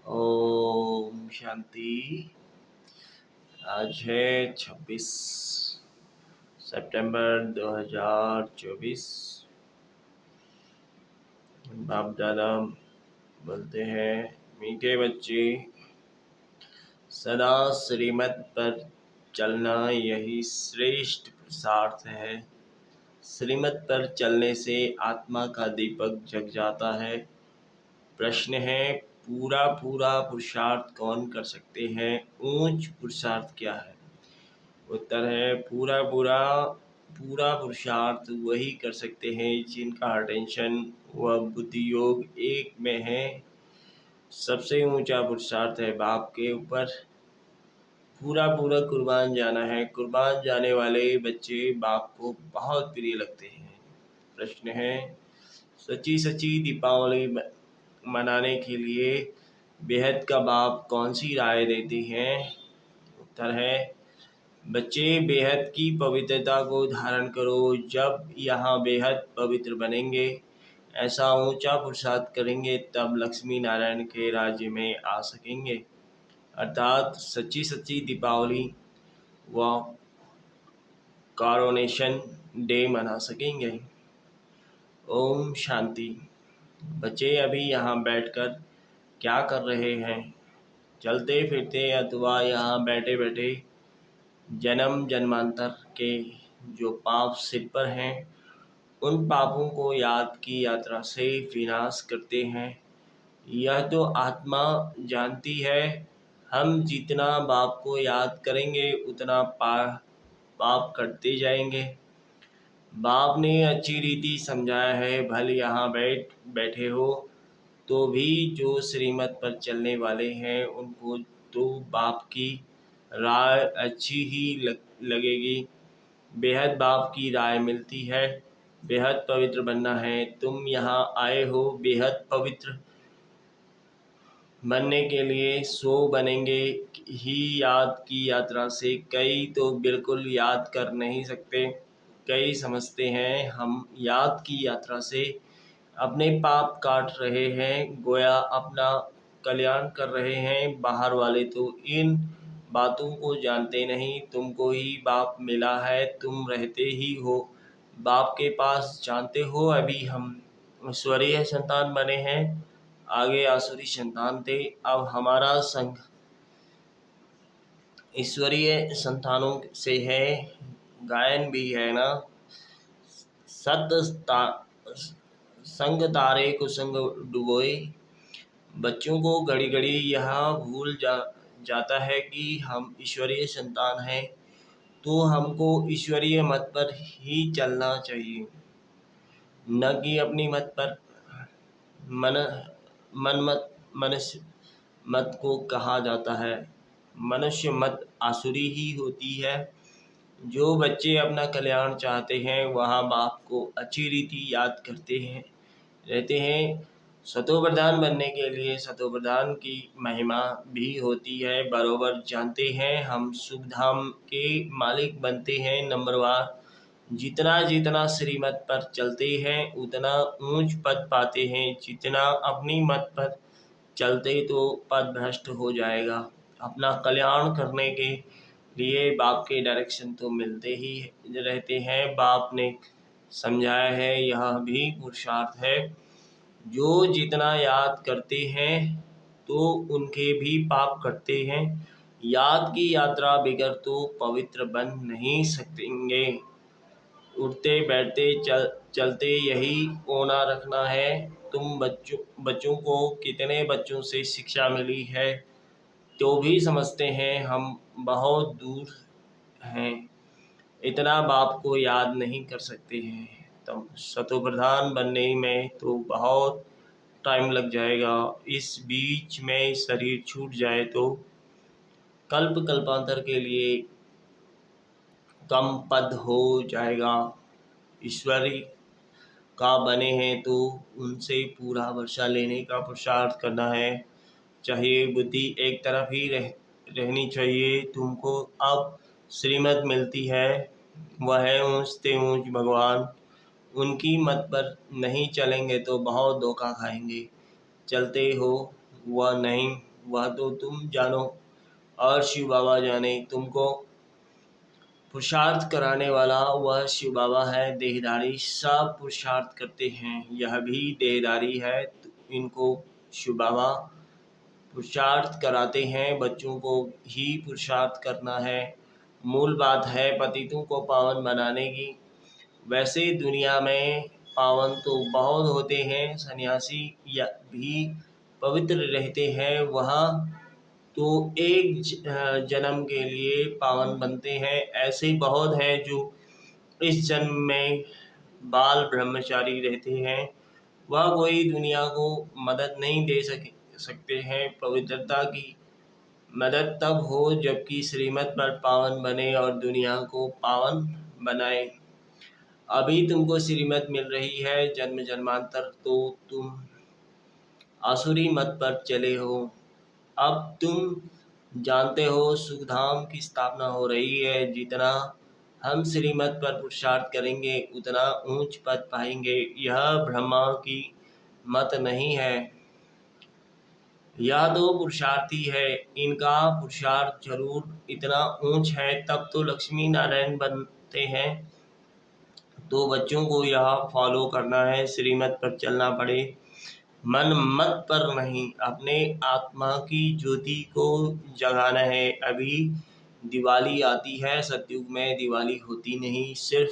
ओम शांति। आज है 26 सितंबर 2024। बाप दादा बोलते हैं, मीठे बच्चे, सदा श्रीमत पर चलना यही श्रेष्ठ पुरुषार्थ है। श्रीमत पर चलने से आत्मा का दीपक जग जाता है। प्रश्न है, पूरा पुरुषार्थ कौन कर सकते हैं? ऊंच पुरुषार्थ क्या है? उत्तर है, पूरा पुरुषार्थ वही कर सकते हैं जिनका अटेंशन व बुद्धि योग एक में है। सबसे ऊंचा पुरुषार्थ है बाप के ऊपर पूरा कुर्बान जाना है। कुर्बान जाने वाले बच्चे बाप को बहुत प्रिय लगते हैं। प्रश्न है, सच्ची दीपावली मनाने के लिए बेहद का बाप कौन सी राय देते हैं? उत्तर है, बच्चे बेहद की पवित्रता को धारण करो। जब यहाँ बेहद पवित्र बनेंगे, ऐसा ऊंचा पुरुषार्थ करेंगे, तब लक्ष्मी नारायण के राज्य में आ सकेंगे। अर्थात सच्ची दीपावली व कॉरोनेशन डे मना सकेंगे। ओम शांति। बच्चे अभी यहाँ बैठकर क्या कर रहे हैं? चलते फिरते अथवा यहाँ बैठे बैठे जन्म जन्मांतर के जो पाप सिर पर हैं, उन पापों को याद की यात्रा से विनाश करते हैं। यह तो आत्मा जानती है। हम जितना बाप को याद करेंगे उतना पाप करते जाएंगे। बाप ने अच्छी रीति समझाया है। भले यहाँ बैठे हो तो भी जो श्रीमत पर चलने वाले हैं उनको तो बाप की राय अच्छी ही लगेगी। बेहद बाप की राय मिलती है। बेहद पवित्र बनना है। तुम यहाँ आए हो बेहद पवित्र बनने के लिए। सो बनेंगे ही याद की यात्रा से। कई तो बिल्कुल याद कर नहीं सकते। कई समझते हैं हम याद की यात्रा से अपने पाप काट रहे हैं, गोया अपना कल्याण कर रहे हैं। बाहर वाले तो इन बातों को जानते नहीं। तुमको ही बाप मिला है, तुम रहते ही हो बाप के पास। जानते हो, अभी हम ईश्वरीय संतान बने हैं, आगे आसुरी संतान थे। अब हमारा संग ईश्वरीय संतानों से है। गायन भी है ना, संग तारे को संग डुबोए। बच्चों को घड़ी घड़ी यह भूल जाता है कि हम ईश्वरीय संतान हैं, तो हमको ईश्वरीय मत पर ही चलना चाहिए, न कि अपनी मत पर। मनुष्य मत को कहा जाता है। मनुष्य मत आसुरी ही होती है। जो बच्चे अपना कल्याण चाहते हैं वह बाप को अच्छी रीति याद करते हैं रहते हैं। सतो प्रधान बनने के लिए सतो प्रधान की महिमा भी होती है, बरोबर जानते हैं। हम शुभ धाम के मालिक बनते हैं नंबरवार। जितना श्रीमत पर चलते हैं उतना ऊंच पद पाते हैं। जितना अपनी मत पर चलते तो पद भ्रष्ट हो जाएगा। अपना कल्याण करने के लिए बाप के डायरेक्शन तो मिलते ही रहते हैं। बाप ने समझाया है, यह भी पुरुषार्थ है। जो जितना याद करते हैं तो उनके भी पाप करते हैं। याद की यात्रा बिगर तो पवित्र बन नहीं सकेंगे। उठते बैठते चलते यही ओना रखना है। तुम बच्चों को कितने बच्चों से शिक्षा मिली है तो भी समझते हैं हम बहुत दूर हैं, इतना बाप को याद नहीं कर सकते हैं। तो सतो प्रधान बनने में तो बहुत टाइम लग जाएगा। इस बीच में शरीर छूट जाए तो कल्पांतर के लिए कम पद हो जाएगा। ईश्वरी का बने हैं तो उनसे पूरा वर्षा लेने का पुरुषार्थ करना है। चाहिए बुद्धि एक तरफ ही रहनी चाहिए। तुमको अब श्रीमत मिलती है, वह है ऊंचते ऊंच भगवान। उनकी मत पर नहीं चलेंगे तो बहुत धोखा खाएंगे। चलते हो वह नहीं वह तो तुम जानो और शिव बाबा जाने। तुमको पुरुषार्थ कराने वाला वह शिव बाबा है। देहधारी सब पुरुषार्थ करते हैं, यह भी देहधारी है। तो इनको शिव बाबा पुरुषार्थ कराते हैं, बच्चों को ही पुरुषार्थ करना है। मूल बात है पतितों को पावन बनाने की। वैसे दुनिया में पावन तो बहुत होते हैं, सन्यासी या भी पवित्र रहते हैं, वहाँ तो एक जन्म के लिए पावन बनते हैं। ऐसे बहुत हैं जो इस जन्म में बाल ब्रह्मचारी रहते हैं, वह कोई दुनिया को मदद नहीं दे सकते हैं। पवित्रता की मदद तब हो जबकि श्रीमत पर पावन बने और दुनिया को पावन बनाए। अभी तुमको श्रीमत मिल रही है, जन्म जन्मांतर तो तुम आसुरी मत पर चले हो। अब तुम जानते हो सुखधाम की स्थापना हो रही है। जितना हम श्रीमत पर पुरुषार्थ करेंगे उतना ऊंच पद पाएंगे। यह ब्रह्मा की मत नहीं है, यह तो पुरुषार्थी है। इनका पुरुषार्थ जरूर इतना ऊंच है, तब तो लक्ष्मी नारायण बनते हैं। तो बच्चों को यह फॉलो करना है, श्रीमत पर चलना पड़े, मन मत पर नहीं, अपने आत्मा की ज्योति को जगाना है। अभी दिवाली आती है, सतयुग में दिवाली होती नहीं, सिर्फ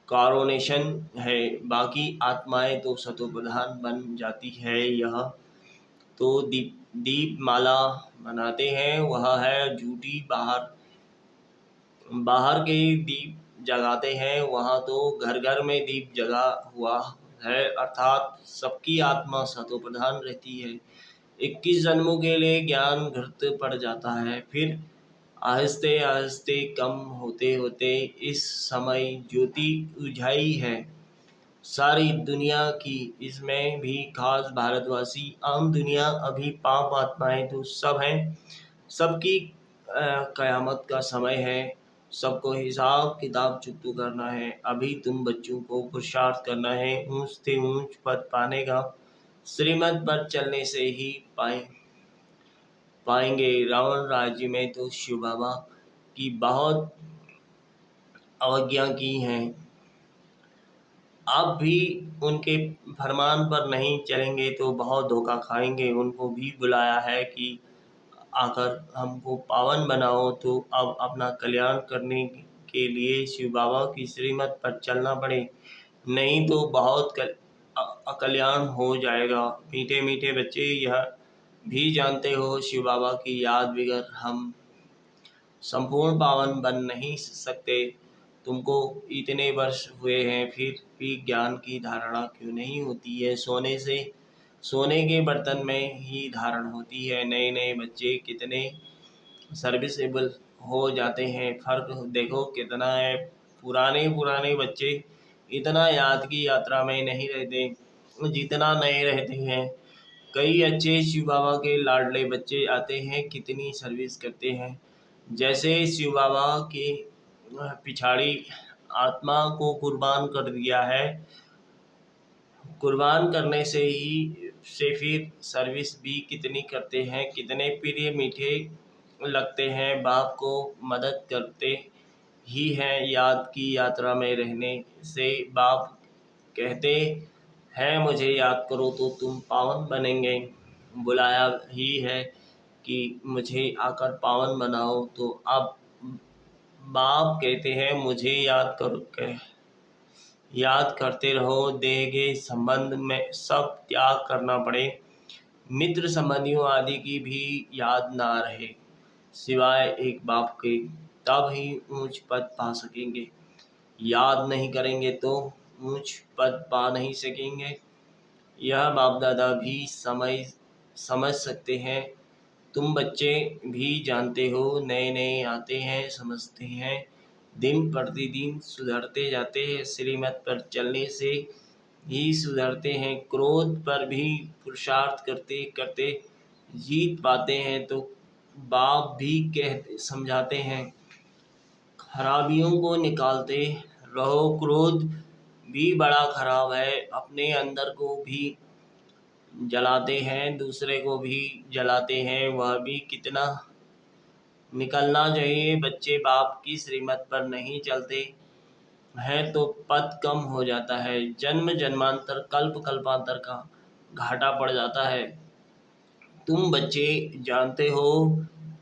कॉरोनेशन है। बाकी आत्माएं तो सतोप्रधान बन जाती है। यह तो दीप माला बनाते हैं, वह है झूठी। बाहर के दीप जगाते हैं, वहाँ तो घर घर में दीप जगा हुआ है, अर्थात सबकी आत्मा सतोप्रधान रहती है। 21 जन्मों के लिए ज्ञान घृत पड़ जाता है, फिर आहिस्ते आहिस्ते कम होते होते इस समय ज्योति उझाई है सारी दुनिया की। इसमें भी खास भारतवासी, आम दुनिया, अभी पाप आत्माएं तो सब हैं। सबकी कयामत का समय है, सबको हिसाब किताब चुकता करना है। अभी तुम बच्चों को पुरुषार्थ करना है ऊंच से ऊंच पद पाने का। श्रीमत पर चलने से ही पाएंगे। रावण राज्य में तो शिव बाबा की बहुत अवज्ञा की है। आप भी उनके फरमान पर नहीं चलेंगे तो बहुत धोखा खाएंगे। उनको भी बुलाया है कि आकर हमको पावन बनाओ, तो अब अपना कल्याण करने के लिए शिव बाबा की श्रीमत पर चलना पड़े, नहीं तो बहुत अकल्याण हो जाएगा। मीठे मीठे बच्चे, यह भी जानते हो शिव बाबा की याद बगैर हम संपूर्ण पावन बन नहीं सकते। तुमको इतने वर्ष हुए हैं, फिर भी ज्ञान की धारणा क्यों नहीं होती है? सोने के बर्तन में ही धारण होती है। नए नए बच्चे कितने सर्विसेबल हो जाते हैं, फर्क देखो कितना है। पुराने पुराने बच्चे इतना याद की यात्रा में नहीं रहते जितना नए रहते हैं। कई अच्छे शिव बाबा के लाडले बच्चे आते हैं, कितनी सर्विस करते हैं। जैसे शिव बाबा के पिछाड़ी आत्मा को कुर्बान कर दिया है, कुर्बान करने से फिर सर्विस भी कितनी करते हैं। कितने प्रिय मीठे लगते हैं, बाप को मदद करते ही हैं। याद की यात्रा में रहने से बाप कहते हैं मुझे याद करो तो तुम पावन बनेंगे। बुलाया ही है कि मुझे आकर पावन बनाओ, तो अब बाप कहते हैं मुझे याद करते रहो। देह के संबंध में सब त्याग करना पड़े, मित्र संबंधियों आदि की भी याद ना रहे सिवाय एक बाप के, तब ही ऊंच पद पा सकेंगे। याद नहीं करेंगे तो ऊंच पद पा नहीं सकेंगे। यह बाप दादा भी समझ सकते हैं, तुम बच्चे भी जानते हो। नए नए आते हैं, समझते हैं, दिन प्रतिदिन सुधरते जाते हैं। श्रीमत पर चलने से ही सुधरते हैं। क्रोध पर भी पुरुषार्थ करते करते जीत पाते हैं, तो बाप भी समझाते हैं खराबियों को निकालते रहो। क्रोध भी बड़ा खराब है, अपने अंदर को भी जलाते हैं, दूसरे को भी जलाते हैं, वह भी कितना निकलना चाहिए। बच्चे बाप की श्रीमत पर नहीं चलते हैं तो पद कम हो जाता है, जन्म जन्मांतर कल्प कल्पांतर का घाटा पड़ जाता है। तुम बच्चे जानते हो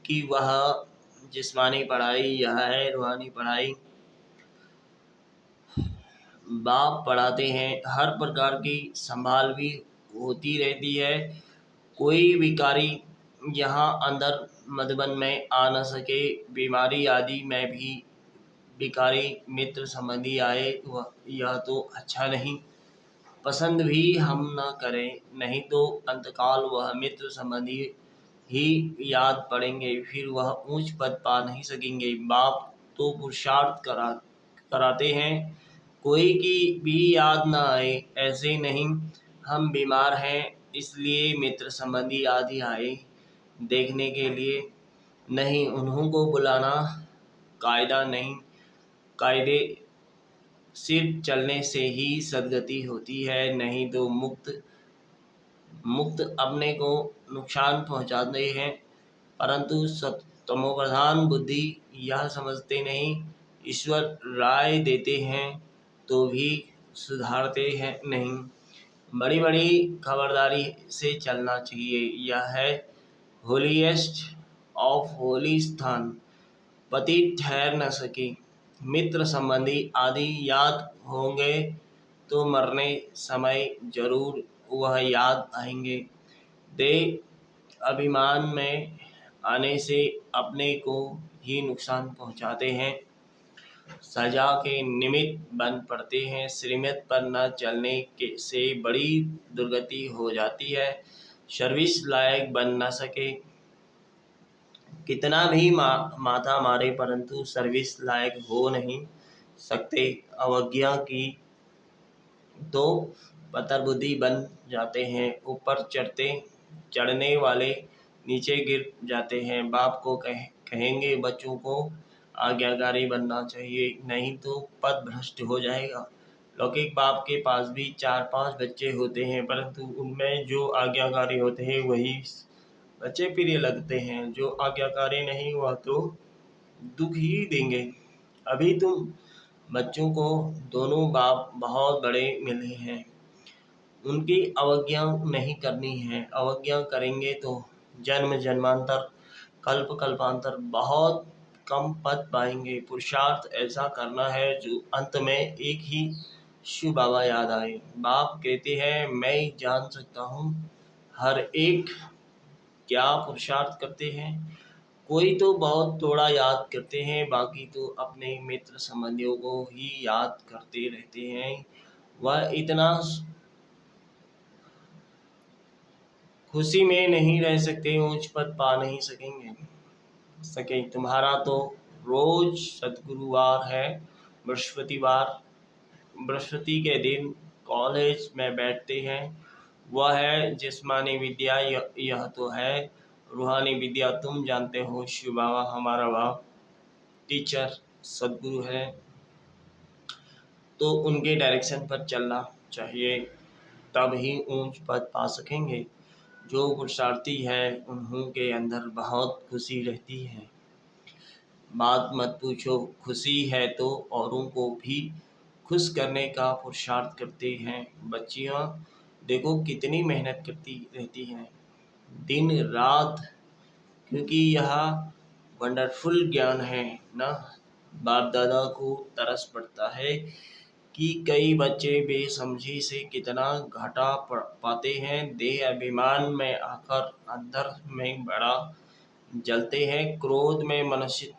कि वह जिस्मानी पढ़ाई यह है, रूहानी पढ़ाई बाप पढ़ाते हैं, हर प्रकार की संभाल भी होती रहती है। कोई विकारी यहाँ अंदर मधुबन में आ न सके। बीमारी आदि में भी विकारी मित्र संबंधी आए यह तो अच्छा नहीं। पसंद भी हम न करें, नहीं तो अंतकाल वह मित्र संबंधी ही याद पड़ेंगे, फिर वह ऊंच पद पा नहीं सकेंगे। बाप तो पुरुषार्थ कराते हैं, कोई की भी याद न आए, ऐसे नहीं हम बीमार हैं इसलिए मित्र संबंधी आदि आए देखने के लिए, नहीं उन्हों को बुलाना कायदा नहीं। कायदे सिर चलने से ही सदगति होती है, नहीं तो मुक्त अपने को नुकसान पहुंचाते हैं। परंतु तमोप्रधान बुद्धि यह समझते नहीं, ईश्वर राय देते हैं तो भी सुधारते हैं नहीं। बड़ी बड़ी खबरदारी से चलना चाहिए। यह है होलीएस्ट ऑफ होली स्थान, पति ठहर न सके। मित्र संबंधी आदि याद होंगे तो मरने समय जरूर वह याद आएंगे। दे अभिमान में आने से अपने को ही नुकसान पहुंचाते हैं, सजा के निमित्त बन पड़ते हैं। श्रीमत पर न चलने के से बड़ी दुर्गति हो जाती है, सर्विस लायक बन न सके। कितना भी माथा मारे परंतु सर्विस लायक हो नहीं सकते। अवज्ञा की तो पतर बुद्धि बन जाते हैं, ऊपर चढ़ने वाले नीचे गिर जाते हैं। बाप को कहेंगे बच्चों को आज्ञाकारी बनना चाहिए, नहीं तो पद भ्रष्ट हो जाएगा। लौकिक बाप के पास भी 4-5 बच्चे होते हैं, परंतु उनमें जो आज्ञाकारी होते हैं वही बच्चे प्रिय लगते हैं, जो आज्ञाकारी नहीं वह तो दुख ही देंगे। अभी तुम बच्चों को दोनों बाप बहुत बड़े मिले हैं, उनकी अवज्ञा नहीं करनी है। अवज्ञा करेंगे तो जन्म जन्मांतर कल्प कल्पांतर बहुत कम पद पाएंगे। पुरुषार्थ ऐसा करना है जो अंत में एक ही शिव बाबा याद आए। बाप कहते हैं मैं जान सकता हूँ हर एक क्या पुरुषार्थ करते हैं। कोई तो बहुत थोड़ा याद करते हैं, बाकी तो अपने मित्र संबंधियों को ही याद करते रहते हैं। वह इतना खुशी में नहीं रह सकते, ऊंच पद पा नहीं सके। तुम्हारा तो रोज सदगुरुवार है, बृहस्पतिवार। बृहस्पति के दिन कॉलेज में बैठते हैं, वह है जिस्मानी विद्या, यह तो है रूहानी विद्या। तुम जानते हो शिव बाबा हमारा बाप टीचर सदगुरु है, तो उनके डायरेक्शन पर चलना चाहिए, तब ही ऊंच पद पा सकेंगे। जो पुरुषार्थी है उन्हों के अंदर बहुत खुशी रहती है। बात मत पूछो, खुशी है तो औरों को भी खुश करने का पुरुषार्थ करते हैं। बच्चियाँ देखो कितनी मेहनत करती रहती हैं दिन रात, क्योंकि यह वंडरफुल ज्ञान है ना। बाप दादा को तरस पड़ता है कि कई बच्चे बेसमझी से कितना घाटा पाते हैं। देह अभिमान में आकर अंदर में बड़ा जलते हैं। क्रोध में मनुष्य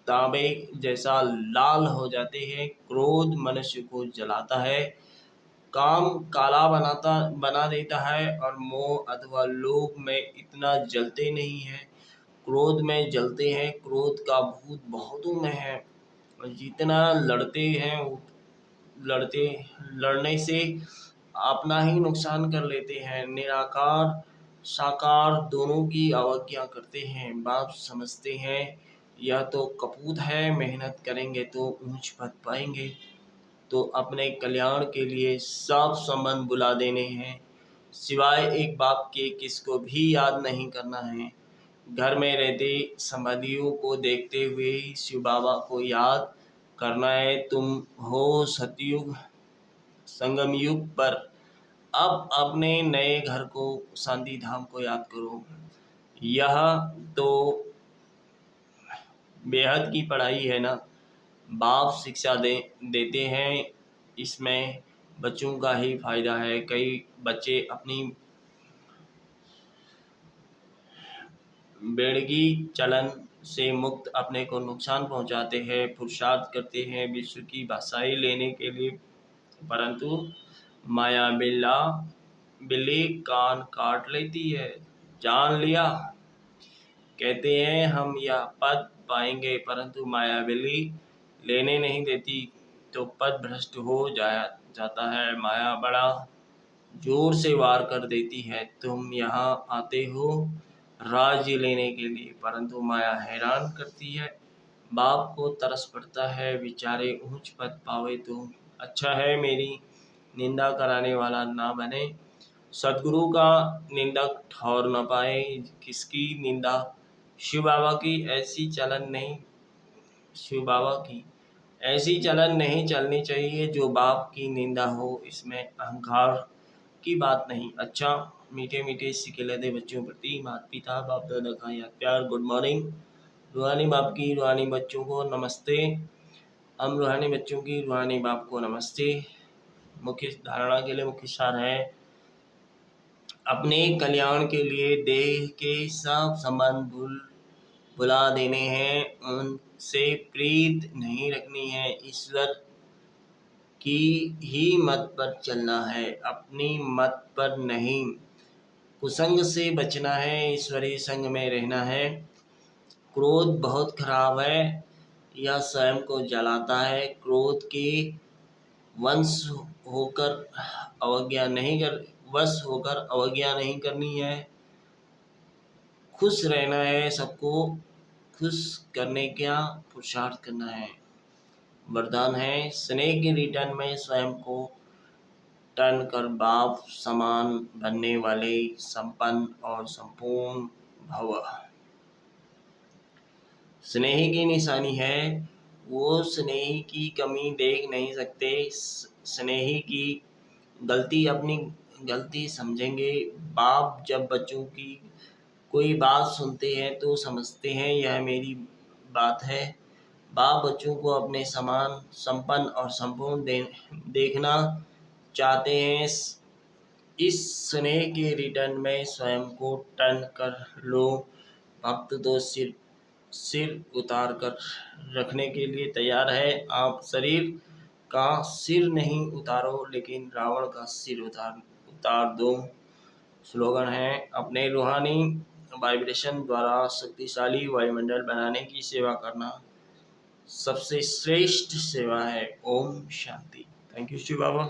तांबे जैसा लाल हो जाते हैं। क्रोध मनुष्य को जलाता है, काम काला बना देता है, और मोह अथवा लोभ में इतना जलते नहीं है, क्रोध में जलते हैं। क्रोध का भूत बहुतों में है, और जितना लड़ते हैं लड़ने से अपना ही नुकसान कर लेते हैं। निराकार साकार दोनों की अवज्ञा करते हैं। बाप समझते हैं यह तो कपूत है, मेहनत करेंगे तो ऊंच पद पाएंगे। तो अपने कल्याण के लिए सब संबंध बुला देने हैं। सिवाय एक बाप के किसको भी याद नहीं करना है। घर में रहते संबंधियों को देखते हुए शिव बाबा को याद करना है। तुम हो सतयुग संगम युग पर, अब अपने नए घर को शांति धाम को याद करो। यह तो बेहद की पढ़ाई है ना। बाप शिक्षा देते हैं, इसमें बच्चों का ही फायदा है। कई बच्चे अपनी बेड़गी चलन से मुक्त अपने को नुकसान पहुंचाते हैं, पुरुषार्थ करते हैं विश्व की भाषाएं लेने के लिए, परंतु माया बिल्ली कान काट लेती है। जान लिया, कहते हैं हम यह पद पाएंगे, परंतु माया बिल्ली लेने नहीं देती, तो पद भ्रष्ट हो जाता है। माया बड़ा जोर से वार कर देती है। तुम यहाँ आते हो राज्य लेने के लिए, परंतु माया हैरान करती है। बाप को तरस पड़ता है, बेचारे ऊंच पद पावे तो अच्छा है, मेरी निंदा कराने वाला ना बने। सदगुरु का निंदक ठौर न पाए, किसकी निंदा। शिव बाबा की ऐसी चलन नहीं शिव बाबा की ऐसी चलन नहीं चलनी चाहिए जो बाप की निंदा हो। इसमें अहंकार की बात नहीं। अच्छा, मीठे मीठे सिखलाते बच्चों प्रति माता पिता बाप दादा का याद प्यार। Good morning. रूहानी बाप की रूहानी बच्चों को नमस्ते। हम रूहानी बच्चों की रूहानी बाप को नमस्ते। मुख्य धारणा के लिए मुख्य सार है, अपने कल्याण के लिए देह के सब संबंध बुला देने हैं, उनसे प्रीत नहीं रखनी है, ईश्वर की ही मत पर चलना है, अपनी मत पर नहीं। कुसंग से बचना है, ईश्वरीय संग में रहना है। क्रोध बहुत खराब है, यह स्वयं को जलाता है। क्रोध के वश होकर अवज्ञा नहीं करनी है। खुश रहना है, सबको खुश करने का पुरुषार्थ करना है। वरदान है, स्नेह के रिटर्न में स्वयं को टर्न कर बाप समान बनने वाले संपन्न और संपूर्ण भव। स्नेह की निशानी है, वो स्नेह की कमी देख नहीं सकते। स्नेह की गलती अपनी गलती समझेंगे। बाप जब बच्चों की कोई बात सुनते हैं तो समझते हैं यह मेरी बात है। बाप बच्चों को अपने समान संपन्न और संपूर्ण देखना चाहते हैं। इस स्नेह के रिटर्न में स्वयं को टर्न कर लो। भक्त तो सिर उतार कर रखने के लिए तैयार है। आप शरीर का सिर नहीं उतारो, लेकिन रावण का सिर उतार दो। स्लोगन है, अपने रूहानी वाइब्रेशन द्वारा शक्तिशाली वायुमंडल बनाने की सेवा करना सबसे श्रेष्ठ सेवा है। ओम शांति। Thank you Shiv Baba.